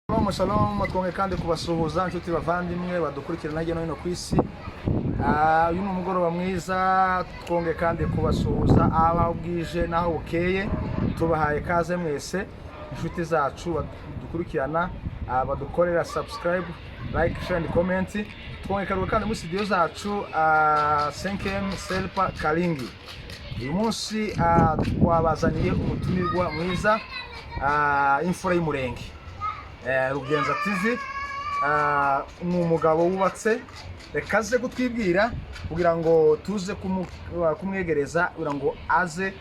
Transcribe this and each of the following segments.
Shalom twonge kandi kubasuhuza inshuti bavandimwe badukurikirana hirya no hino ku isi. Uyu ni umugoroba mwiza, twonge kandi kubasuhuza aho bwije naho bukeye. Tubahaye kaze mwese inshuti zacu badukurikirana, badukorera subscribe, like, share and comment. Twonge kandi muri studio zacu 5M Selpa Kalingi. Uyu munsi twabazaniye umutumirwa mwiza, imfura y'umurenge. Rugenza TV ni umugabo wubatse, reka aze kutwibwira kugira ngo tuze kumwegereza kugira ngo aze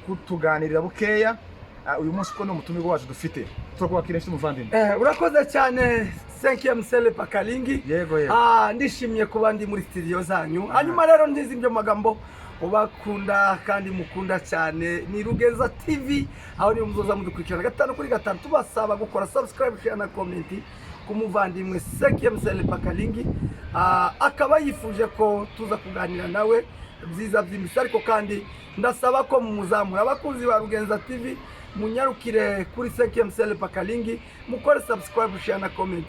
kutuganirira bukeya. Uyu munsi ko ni umutumirwa wacu dufite, turakwakira inshuti muvandimwe. Urakoze cyane 5M Selpa Kalingi. Yego. Ndishimye kuba ndi muri studio zanyu. Hanyuma rero ndizi ibyo magambo ubakunda kandi mukunda cyane ni Rugenza TV, aho ni muzoza mudukurikirana 5 kuri 5. Tubasaba gukora subscribe, share na comment ku muvandimwe 5M Selpa Kalingi. Akaba yifuje ko tuza kuganira nawe byiza byimbitse, ariko kandi ndasaba ko mumuzamura abakunzi ba Rugenza TV, munyarukire kuri 5M Selpa Kalingi, mukore subscribe, share na comment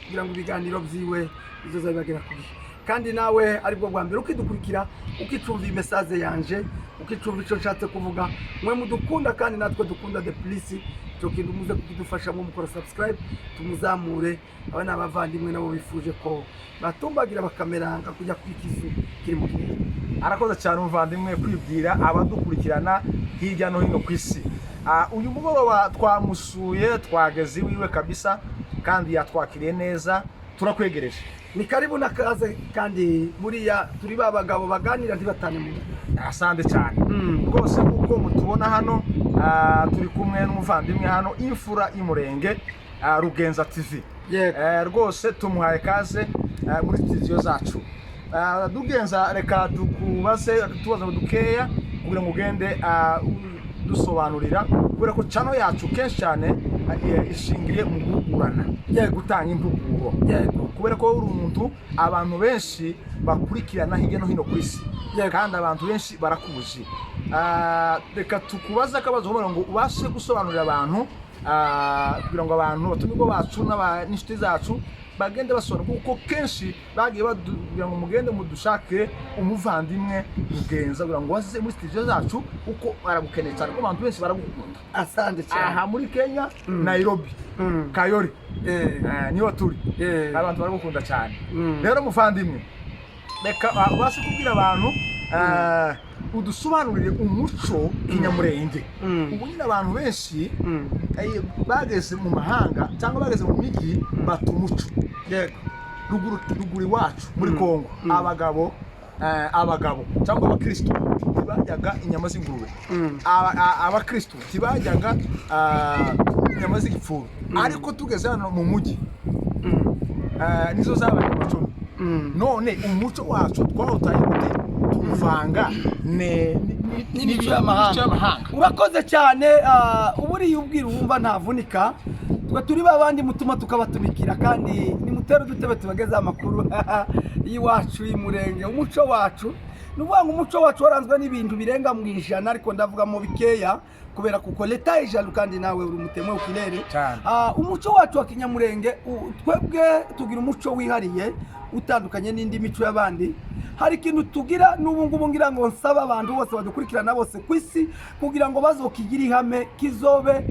kugira ngo ibiganiro byiwe bizoza bibagera kuri. Kandi nawe aribwo bwa mbere ukidukurikira, ukicumva message yanje, ukicumva ico nshatse kuvuga, mwe mudukunda kandi natwe dukunda the police, cyo kintu muze kudufasha mu mukora subscribe, tumuzamure. Abana bavandimwe nabo bifuje ko batumbagira bakameranga kujya kwikizu kiri mu gihe. Arakoze cyane umuvandimwe kwibwira abadukurikirana hirya no hino ku isi. Uyu mugoroba twamusuye, twageze iwiwe kabisa kandi yatwakiriye neza, turakwegereje. Ni karibu na kaze kandi buriya turi babagabo baganira ntibatane mu. Asante cyane. Rwose kuko mutubona hano, turi kumwe n'umuvandimwe hano, imfura y'umurenge, Rugenza TV. Rwose tumuhaye kaze muri studio zacu. Rugenza, reka tukubaze tubazo dukeya kugira ngo ugende dusobanurira, kubera ko channel yacu kenshi cyane ishingiriye mu guhugurana, gutanga impuguro, kubera ko uri umuntu abantu benshi bakurikirana hirya no hino ku isi, kandi abantu benshi barakuzi. Reka tukubaza akabazo ngo ubashe gusobanurira abantu, kugira ngo abantu batumirwa bacu n'inshuti zacu bagende basora, kuko kenshi bagiye bagira ngo mugende mudushake umuvandimwe Rugenza kugira ngo waze muri studio zacu, kuko baragukeneye cyane, kuko abantu benshi baragukunda. Asante cyane. Aha muri Kenya, Nairobi, Kayori, niho turi, abantu baragukunda cyane. Rero muvandimwe, reka ubashe kubwira abantu, udusobanurire umuco kinyamurenge. Ubu nyine abantu benshi bageze mu mahanga cyangwa bageze mu migi batumuco. Ruguru iwacu muri Kongo, abagabo cyangwa abakristo ntibajyaga inyama z'ingurube, abakristo ntibajyaga inyama z'igipfuru, ariko tugeze hano mu mujyi nizo zabaye umuco. None umuco wacu twawutaye gute tuvanga n'imico y'amahanga? Urakoze cyane. Uburi ubwira wumva ntavunika, twe turi babandi mutuma tukabatumikira, kandi nimutera udutebe tubageza amakuru y'iwacu y'umurenge. Umuco wacu nuvuga ngo umuco wacu waranzwe n'ibintu birenga mu ijana, ariko ndavuga mu bikeya kubera kuko leta ijana, kandi nawe uri umutemwe ukirere. Umuco wacu wa kinyamurenge, twebwe tugira umuco wihariye utandukanye n'indi mico y'abandi. Hari ikintu tugira n'ubu ngubu ngira ngo nsaba abantu bose badukurikirana bose ku isi kugira ngo bazokigira ihame kizobe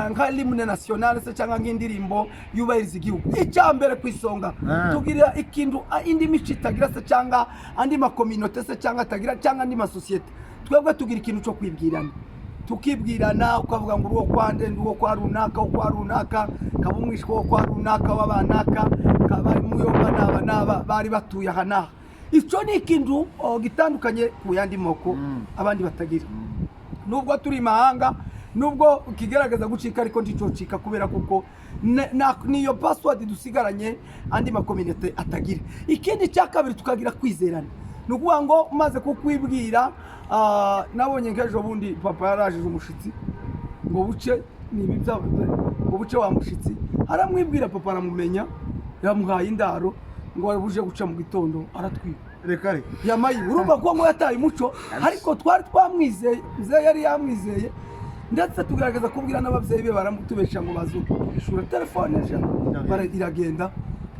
nka hymne nationale se cyangwa nk'indirimbo yubahiriza igihugu. Icyambere ku isonga tugira ikintu indi mico itagira se cyangwa andi makominote se cyangwa atagira cyangwa andi masosiyete. Twebwe tugira ikintu cyo kwibwirana, tukibwirana ukavuga ngo uwo kwande nduwo kwa runaka, uwo kwa runaka kaba umwishwa wo kwa runaka w'abanaka kabari muyomba n'aba bari batuye aha naha. Ico ni ikintu gitandukanye ku yandi moko abandi batagira. Nubwo turi mahanga, nubwo kigerageza gucika, ariko nticocika kubera kuko niyo password dusigaranye andi makominete atagira. Ikindi cya kabiri tukagira kwizerana, nukuvuga ngo maze kukwibwira, nabonye nkejo bundi papa yaraje umushitsi ngo buce nibi byavuze ngo buce wa mushitsi, aramwibwira papa aramumenya, yamuhaye indaro ngo buje guca mu gitondo aratwiba. Reka yamayi urumva ko ngo yataye umuco, ariko twari twamwizeye, yari yamwizeye ndetse tugaragaza kubwira n'ababyeyi be baramutubesha ngo bazishura telefone iragenda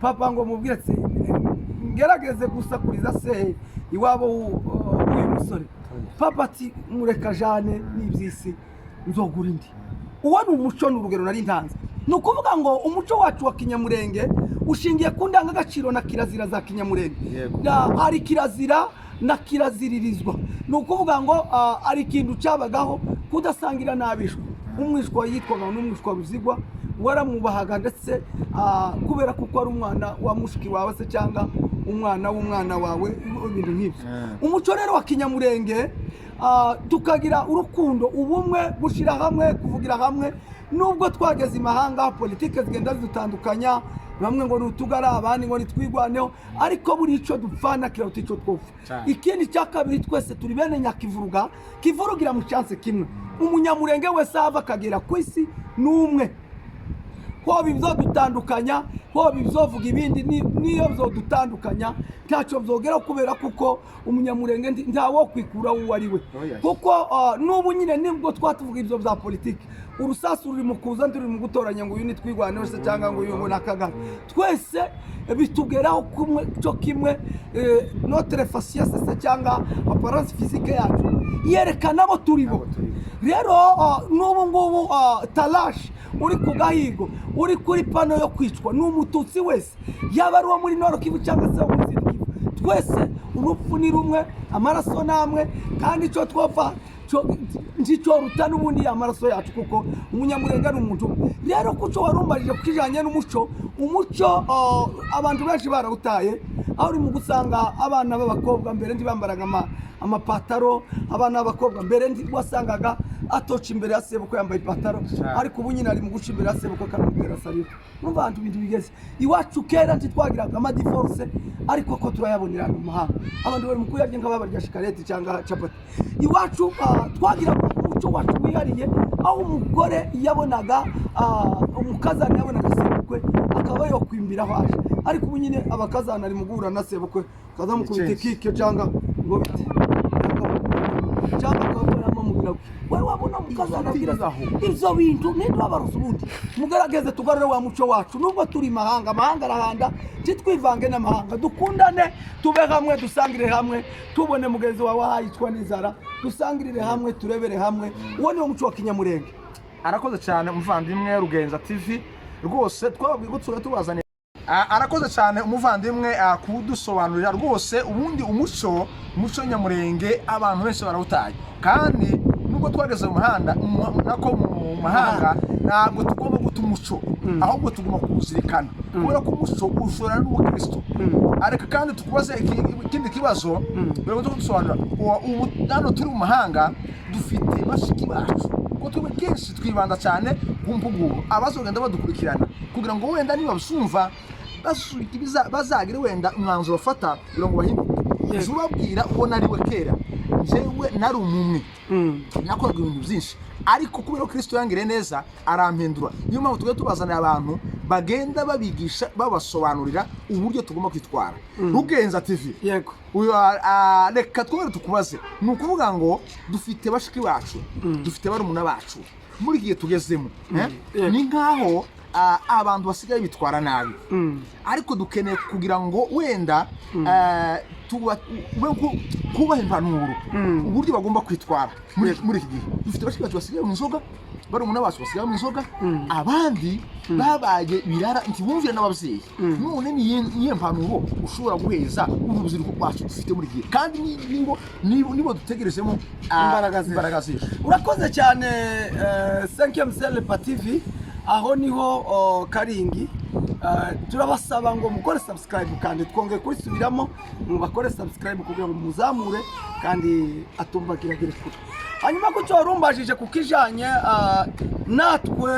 papa ngo mubwire ati ngerageze gusakuriza se iwabo w'uyu musore papa ati mureka jane n'ibyisi nzogura indi uwo ni umuco n'urugero nari ntanze ni ukuvuga ngo umuco wacu wa kinyamurenge ushingiye ku ndangagaciro na kirazira za kinyamurenge hari kirazira na kiraziririzwa ni ukuvuga ngo ari ikintu cyabagaho kudasangira n'abishwa umwishwa yitwaga n'umwishwa ruzigwa waramubahaga ndetse kubera kuko ari umwana wa mushiki wawe se cyangwa umwana w'umwana wawe ibintu nk'ibyo umuco rero wa kinyamurenge tukagira urukundo ubumwe gushyira hamwe kuvugira hamwe nubwo twageze imahanga politike zigenda zidutandukanya bamwe ngo nutugara abandi ngo nitwigwaneho ariko buri ico dupfana kira utico twopfa ikindi cya kabiri twese turi bene nyakivuruga kivurugira mu chance kimwe umunyamurenge wese ava kagera ku isi numwe ko bizodutandukanya ko bizovuga ibindi niyo bizodutandukanya ntacyo byogera kubera kuko umunyamurenge ntawo kwikura uwo ari we kuko n'ubu nyine nibwo twatuvuga ibyo bya politiki urusasu ruri mu kuza nduri mu gutoranya ngo uyu ni twigwane wese cyangwa ngo uyu ngo nakagara twese bitugeraho kumwe cyo kimwe notre faciès se cyangwa apparence physique yacu yerekana abo turibo rero n'ubu ngubu talash uri ku gahigo uri kuri pano yo kwicwa n'umututsi wese yaba ari uwo muri Nord Kivu cyangwa se muri Sud Kivu twese urupfu ni rumwe amaraso namwe kandi icyo twopfa nzico ruta n'ubundi amaraso yacu kuko umunyamurenge n'umuntu rero kuco warumbajije kujanye n'umuco umuco abantu benshi barawutaye aho uri mu gusanga abana b'abakobwa mbere ndi bambaraga amapataro abana b'abakobwa mbere ndi wasangaga atoca imbere ya sebuko yambaye ipataro ariko ubu nyine ari mu guca imbere ya sebuko karamutera salito numva abantu bintu bigeze iwacu kera ntitwagiraga amadivorce ariko ko turayabonera mu mahanga abantu bari mu kuyarya nk'ababarya shikarete cyangwa capati iwacu twagira umuco wacu wihariye aho umugore yabonaga umukazana yabonaga sebukwe akaba yo kwimbiraho aje ariko ubu nyine abakazana ari mugura na sebukwe kaza mukubita kike cyangwa ngo biti cyangwa akabona mumugiraho wewe wabona mukazana bwirazaho ibyo bintu ninde wabarusubundi mugarageze tugarure wa muco wacu nubwo turi mahanga arahanda titwivange n'amahanga dukundane tube hamwe dusangire hamwe tubone mugenzi wawe hayitwa n'inzara dusangirire hamwe turebere hamwe uwo ni umuco wa kinyamurenge arakoze cyane umuvandimwe Rugenza TV rwose twabwigutsuye tubazane arakoze cyane umuvandimwe kudusobanurira rwose ubundi umuco nyamurenge abantu benshi barawutaye kandi nubwo twageze mu muhanda nako mu mahanga ntabwo tugomba guta umuco ahubwo tugomba kuwuzirikana kubera ko umuco ushorana n'ubukristo ariko kandi tukubaze ikindi kibazo rero dusobanura ubu hano turi mu mahanga dufite bashiki bacu ko twe kenshi twibanda cyane ku mpuguro abazogenda badukurikirana kugira ngo wenda niba basumva bazagire wenda umwanzuro bafata kugira ngo bahinduke ubabwira uwo nariwe kera njyewe nari umumwe nakoraga ibintu byinshi ariko kubera ko Kristo yangire neza arampindura niyo mpamvu tugenda tubazanira abantu bagenda babigisha babasobanurira uburyo tugomba kwitwara Rugenza TV yego uyu reka twere tukubaze ni ukuvuga ngo dufite bashiki bacu dufite barumuna bacu muri gihe tugezemo ni nkaho abantu basigaye bitwara nabi ariko dukeneye kugira ngo wenda kubaha impanuro uburyo bagomba kwitwara muri iki gihe dufite bashiki bacu basigaye mu nzoga barumuna bacu basigaye mu nzoga abandi babaye birara ntibumvire n'ababyeyi none niye mpanuro ushobora guheza urubyiruko rwacu dufite muri gihe kandi nibo dutegerezemo imbaraga zije urakoze cyane 5e Ciel TV aho niho Karingi turabasaba ngo mukore subscribe kandi twongeye kurisubiramo mubakore subscribe kugira ngo muzamure kandi atumva kiragire kure hanyuma ko cyo rumbajije kukijanye natwe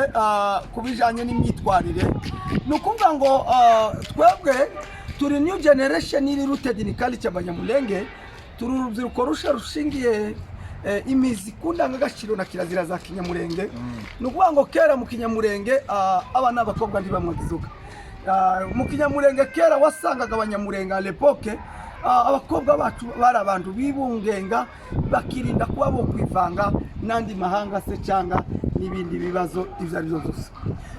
kubijanye n'imyitwarire nukuvuga ngo twebwe turi new generation iri rooted in culture abanyamulenge turi urubyiruko rushingiye imizi kundangagaciro na kirazira za kinyamurenge nukuvuga ngo kera mu kinyamurenge abana b'abakobwa ndi bamwagizuka mu kinyamurenge kera wasangaga abanyamurenge à l'époque abakobwa bacu bari abantu bibungenga bakirinda kuba bo kwivanga n'andi mahanga se cyangwa n'ibindi bibazo ibyo ari byo byose.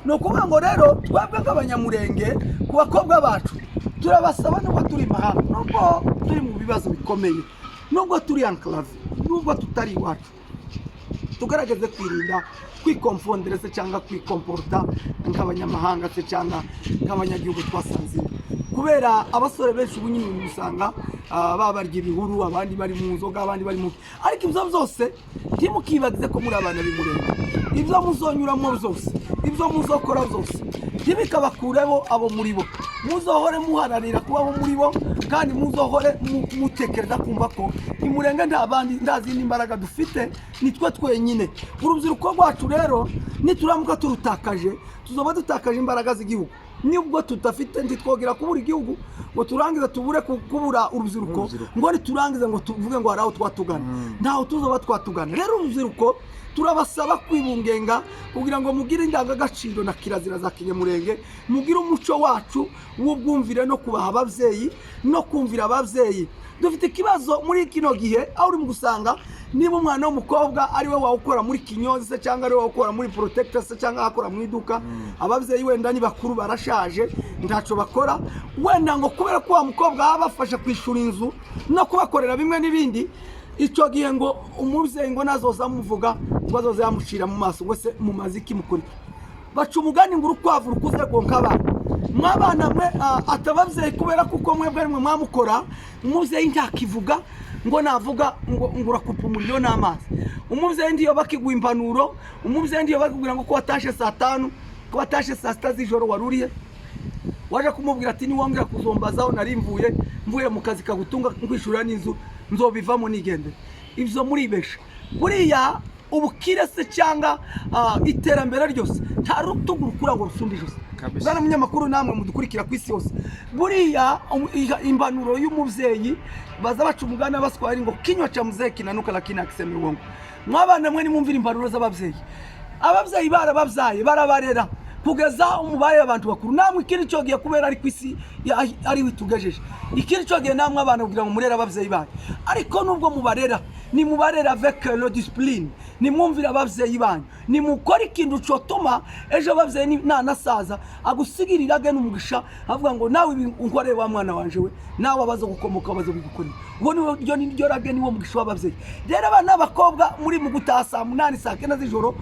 Ni ukuvuga ngo rero twebwe nk'abanyamurenge ku bakobwa bacu turabasaba nubwo turi mahanga, nubwo turi mu bibazo bikomeye, nubwo turi enclave, nubwo tutari iwacu, tugaragaze kwirinda kwikomfondera se cyangwa kwikomporta nk'abanyamahanga se cyangwa nk'abanyagihugu twasanze, kubera abasore benshi ubu nyine usanga babarya ibihuru, abandi bari mu nzoga, abandi bari mu, ariko ibyo byose ntimukibagize ko muri abana b'Umurenge, ibyo muzonyuramo byose, ibyo muzokora byose ntibikabakureho abo muri bo, muzohore muhararira kuba abo muri bo, kandi muzohore mutekereza kumva ko Umurenge nta zindi mbaraga dufite, nitwe twenyine. Urubyiruko rwacu rero nituramuka turutakaje, tuzoba dutakaje imbaraga z'igihugu. Nibwo tutafite ntitwogera kubura igihugu ngo turangiza tubure kubura urubyiruko, ngo niturangiza ngo tuvuge ngo haraho twatugana, ntaho tuzoba twatugana. Rero urubyiruko turabasaba kwibungenga kugira ngo mugire indangagaciro na kirazira za kinyamurenge, mugire umuco wacu w'ubwumvire no kubaha ababyeyi no kumvira ababyeyi. Dufite ikibazo muri kino gihe aho uri mu gusanga niba umwana w'umukobwa ari we wawukora muri Kinyozi se cyangwa ari we wawukora muri Protector se cyangwa akora mu iduka, ababyeyi wenda ni bakuru barashaje ntaco bakora, wenda ngo kubera ko wa mukobwa abafasha kwishura inzu no kubakorera bimwe n'ibindi, icyo gihe ngo umubyeyi ngo nazoza muvuga ngo azoza yamucira mu maso ngo se mu maziki mukuri. Baca umugani ngo urukwavu rukuze gonka abana, mwabana mwe atababyeyi kubera kuko mwebwe ari mwe mwamukora, umubyeyi ntakivuga ngo navuga ngo urakupa umuriro n'amazi, umubyeyi ndiyo bakiguha impanuro, umubyeyi ndiyo bakubwira ngo ko watashe saa 5, ko watashe saa 6 z'ijoro waruriye, waje kumubwira ati niwongera kuzombazaho nari mvuye mu kazi kagutunga kwishura n'inzu nzobivamo nigende. Ibyo muribesha buriya ubukire se cyangwa iterambere ryose nta rutugu rukura ngo rusumbe ijosi. Bwana munyamakuru namwe mudukurikira ku isi yose, buriya imbanuro y'umubyeyi baza baca umugani baswari ngo kinywa cha mzee kinanuka lakini akisema uongo. Mwabana mwe nimumvira imbanuro z'ababyeyi, ababyeyi barababyaye barabarera kugeza umubaye abantu bakuru, namwe ikiri cyo giye kubera ari kwisi ari witugejeje, ikiri cyo giye namwe abantu kugira ngo murera ababyeyi bayo, ariko nubwo mubarera ni mubarera avec le discipline, ni mwumvira ababyeyi banyu, ni mukora ikintu cyotuma ejo ababyeyi nasaza agusigirirage n'umugisha avuga ngo nawe unkore wa mwana wanje we, nawe abazo gukomoka abazo bigukorera. Ubwo niryo rage niwo mugisha w'ababyeyi. Rero abana b'abakobwa muri mu gutaha saa 8 saa 9 z'ijoro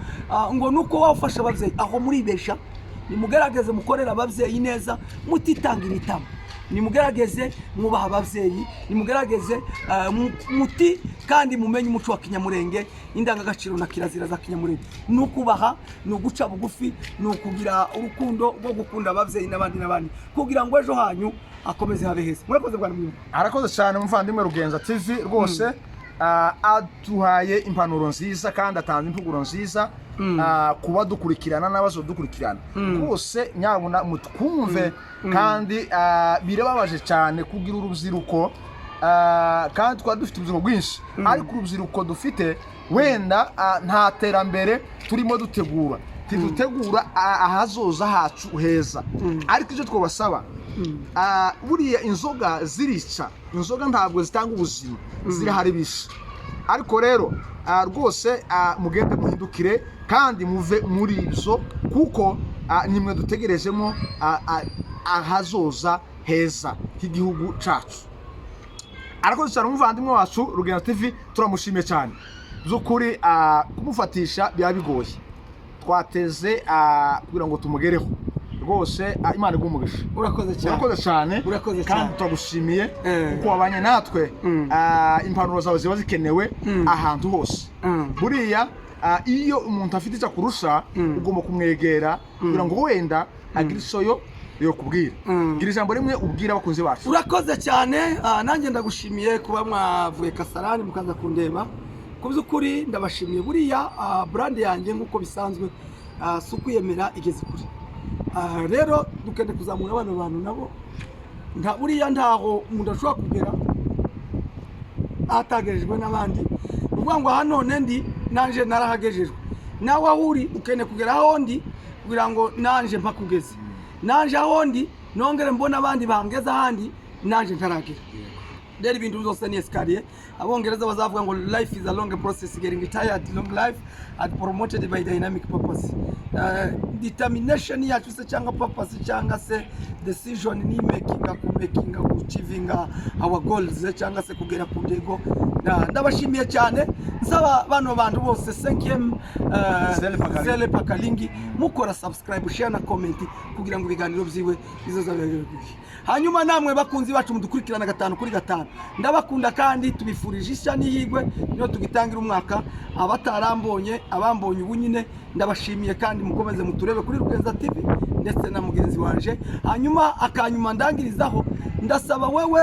ngo nuko wafasha ababyeyi, aho muribesha. Nimugerageze mukorera ababyeyi neza, mutitangira itama, nimugerageze mwubaha ababyeyi, nimugerageze muti kandi mumenye umuco wa kinyamurenge, indangagaciro na kirazira za kinyamurenge, nukubaha, nuguca bugufi, nukugira urukundo rwo gukunda ababyeyi n'abandi kugira ngo ejo hanyu akomeze habe heza. Murakoze bwana Mwimba. Arakoze cyane umuvandimwe Rugenza TV rwose, aduhaye impanuro nziza kandi atanze impuguro nziza kuba dukurikirana n'abazo dukurikirana rwose. Nyabuna mutwumve kandi birababaje cyane kugira urubyiruko, kandi twa dufite ubuzima bwinshi, ariko urubyiruko dufite wenda nta terambere turimo dutegura, tidutegura ahazoza hacu heza. Ariko icyo twabasaba, buriya inzoga zirica, inzoga ntabwo zitanga ubuzima, ziraharibisha. Ariko rero rwose mugende muhindukire kandi muve muri ibyo, kuko nimwe dutegerejemo ahazoza heza h'igihugu cacu. Arakoze cyane umuvandimwe wacu Rugenza TV, turamushimiye cyane by'ukuri. Kumufatisha byaba bigoye, twateze kugira ngo tumugereho rwose. Imana igumugisha. Urakoze cyane kandi turagushimiye kuko wabanye natwe. Impanuro zawe ziba zikenewe ahantu hose. Buriya iyo umuntu afite icyo kurusha ugomba kumwegera kugira ngo wenda agire isoyo yo kubwira. Gira ijambo rimwe ubwira abakunzi bacu. Urakoze cyane, nanjye ndagushimiye kuba mwavuye Kasarani mukaza kundeba. Ku by'ukuri ndabashimiye. Buriya brand yanjye nk'uko bisanzwe sukwiyemera igeze kuri. Rero dukende kuzamura abana bantu nabo, buriya ntaho umuntu ashobora kugera atagerejwe n'abandi. Uvuga ngo hano ndi nanje narahagejejwe, nawe aho uri ukene kugera aho ndi kugira ngo nanje mpakugeze, nanje aho ndi nongere mbona abandi bangeza ahandi nanje ntaragera. rero ibintu byose ni escalier. Abongereza bazavuga ngo life is a long process, getting tired long life and promoted by dynamic purpose. Determination yacu se cyangwa purpose cyangwa se decision ni making achieving our goals cyangwa se kugera ku ntego. Ndabashimiye cyane, nsaba bano bantu bose 5e Zele Pakalingi mukora subscribe, share na comment kugira ngo ibiganiro byiwe bizozabe. Hanyuma namwe bakunzi bacu mudukurikirana 5 kuri 5, ndabakunda kandi tubifurije ishya n'ihigwe niyo tugitangira umwaka. Abatarambonye abambonye ubu nyine ndabashimiye kandi mukomeze muturebe kuri Rugenza TV ndetse na mugenzi wanje. Hanyuma akanyuma ndangirizaho, ndasaba wewe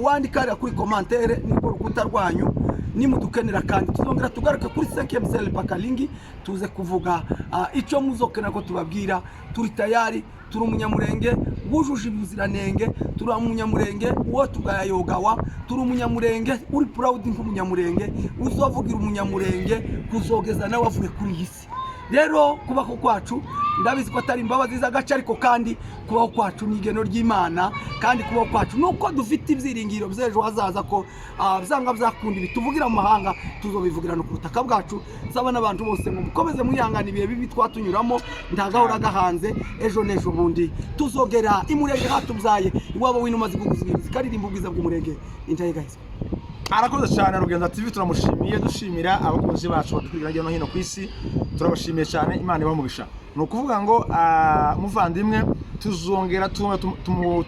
wandika kuri commentaire niko rukuta rwanyu nimudukenera, kandi tuzongera tugaruke kuri 5e Zele Pakalingi tuze kuvuga ico muzokena ko tubabwira. Turi tayari, turi umunyamurenge wujuje ubuziranenge, turi umunyamurenge wo tugayayogawa, turi umunyamurenge uri proud nk'umunyamurenge uzovugira umunyamurenge kuzogeza nawe avuge kuri isi. Rero kubaho kwacu ndabizi ko atari imbabazi z'agace, ariko kandi kubaho kwacu ni igeno ry'Imana, kandi kubaho kwacu nuko dufite ibyiringiro by'ejo hazaza ko byanga byakundi bituvugira mu mahanga tuzobivugira no kurutaka bwacu. Saba n'abantu bose ngo mukomeze muyangana ibihe bibi twatunyuramo, ndagahora gahanze ejo nejo bundi tuzogera imurenge hatubyaye iwabo w'inuma ziguguziye zikaririmba ubwiza bw'umurenge. Intaye guys, arakoze cyane Rugenza TV, turamushimiye, dushimira abakunzi bacu badukurikira hirya no hino ku isi, turabashimiye cyane, Imana ibamugisha. Ni ukuvuga ngo muvandimwe tuzongera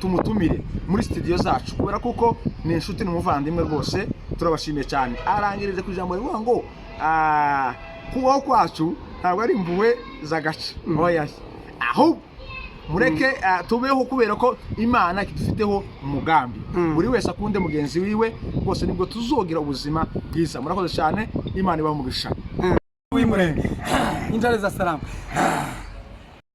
tumutumire muri studio zacu kubera kuko ni inshuti n'umuvandimwe rwose. Turabashimiye cyane. Arangirije ku ijambo rivuga ngo kubaho kwacu ntabwo ari impuhwe z'agace, oya, aho mureke tubeho kubera ko Imana idufiteho umugambi. Buri wese akunde mugenzi wiwe, rwose nibwo tuzogira ubuzima bwiza. Murakoze cyane, Imana ibamugisha. Wimurenge intare za salamu.